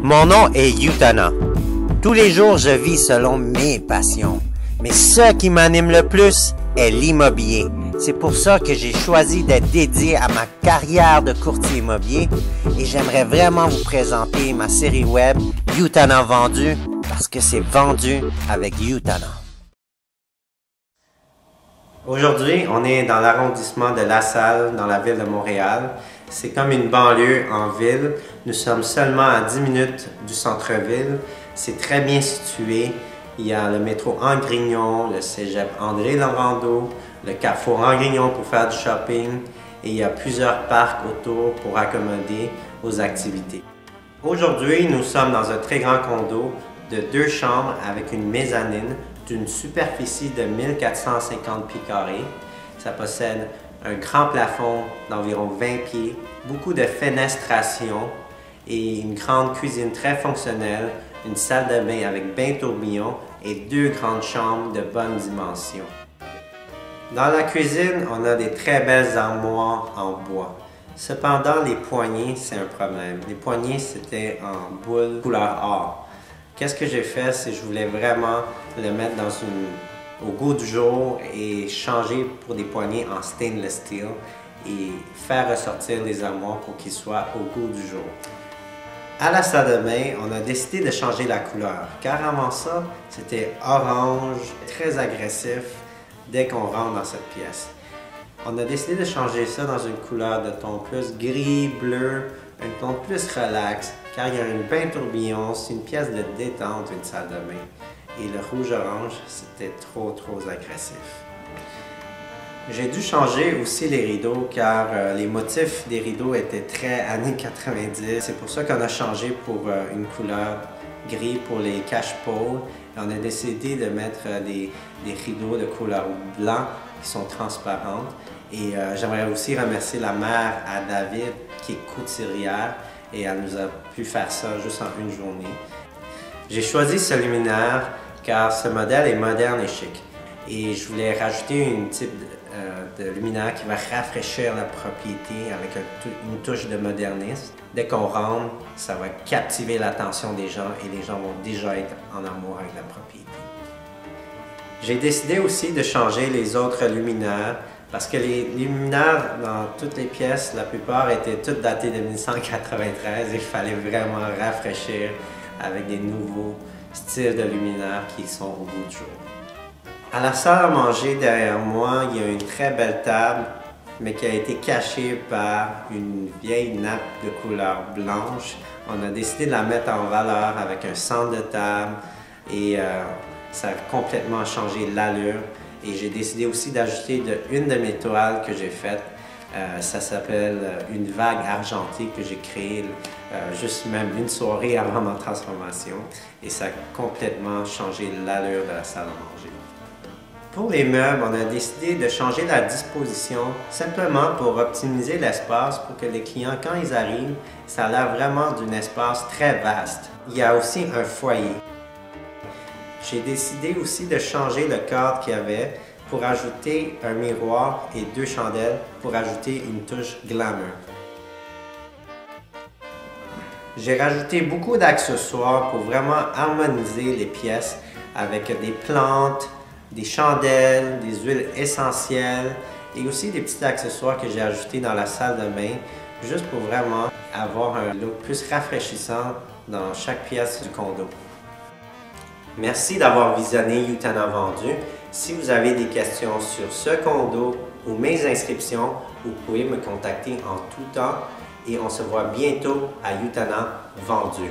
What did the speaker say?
Mon nom est Yutana. Tous les jours, je vis selon mes passions. Mais ce qui m'anime le plus est l'immobilier. C'est pour ça que j'ai choisi d'être dédié à ma carrière de courtier immobilier et j'aimerais vraiment vous présenter ma série web Yutana Vendu parce que c'est vendu avec Yutana. Aujourd'hui, on est dans l'arrondissement de La Salle, dans la ville de Montréal. C'est comme une banlieue en ville. Nous sommes seulement à 10 minutes du centre-ville. C'est très bien situé. Il y a le métro Angrignon, le cégep André-Laurendeau, le carrefour Angrignon pour faire du shopping et il y a plusieurs parcs autour pour accommoder aux activités. Aujourd'hui, nous sommes dans un très grand condo de 2 chambres avec une mezzanine d'une superficie de 1450 pieds carrés. Ça possède un grand plafond d'environ 20 pieds, beaucoup de fenestration et une grande cuisine très fonctionnelle, une salle de bain avec bain tourbillon et 2 grandes chambres de bonne dimension. Dans la cuisine, on a des très belles armoires en bois. Cependant, les poignées, c'est un problème. Les poignées, c'était en boule couleur or. Qu'est-ce que j'ai fait, c'est que je voulais vraiment le mettre au goût du jour et changer pour des poignées en stainless steel et faire ressortir les armoires pour qu'ils soient au goût du jour. À la salle de bain, on a décidé de changer la couleur, car avant ça, c'était orange, très agressif dès qu'on rentre dans cette pièce. On a décidé de changer ça dans une couleur de ton plus gris, bleu, un ton plus relax, car il y a un bain tourbillon, c'est une pièce de détente, une salle de bain. Et le rouge-orange, c'était trop agressif. J'ai dû changer aussi les rideaux car les motifs des rideaux étaient très années 90. C'est pour ça qu'on a changé pour une couleur gris pour les cache-pôles. On a décidé de mettre des rideaux de couleur blanc qui sont transparentes. Et j'aimerais aussi remercier la mère à David qui est couturière et elle nous a pu faire ça juste en une journée. J'ai choisi ce luminaire car ce modèle est moderne et chic. Et je voulais rajouter une type de luminaire qui va rafraîchir la propriété avec une touche de modernisme. Dès qu'on rentre, ça va captiver l'attention des gens et les gens vont déjà être en amour avec la propriété. J'ai décidé aussi de changer les autres luminaires parce que les luminaires dans toutes les pièces, la plupart étaient toutes datées de 1993 et il fallait vraiment rafraîchir avec des nouveaux styles de luminaires qui sont au bout du jour. À la salle à manger derrière moi, il y a une très belle table, mais qui a été cachée par une vieille nappe de couleur blanche. On a décidé de la mettre en valeur avec un centre de table et ça a complètement changé l'allure. Et j'ai décidé aussi d'ajouter une de mes toiles que j'ai faites. Ça s'appelle une vague argentée que j'ai créée juste même une soirée avant ma transformation. Et ça a complètement changé l'allure de la salle à manger. Pour les meubles, on a décidé de changer la disposition simplement pour optimiser l'espace pour que les clients, quand ils arrivent, ça a l'air vraiment d'un espace très vaste. Il y a aussi un foyer. J'ai décidé aussi de changer le cadre qu'il y avait pour ajouter un miroir et 2 chandelles pour ajouter une touche glamour. J'ai rajouté beaucoup d'accessoires pour vraiment harmoniser les pièces avec des plantes, des chandelles, des huiles essentielles et aussi des petits accessoires que j'ai ajoutés dans la salle de bain juste pour vraiment avoir un look plus rafraîchissant dans chaque pièce du condo. Merci d'avoir visionné Yutana Vendu. Si vous avez des questions sur ce condo ou mes inscriptions, vous pouvez me contacter en tout temps et on se voit bientôt à Yutana Vendu.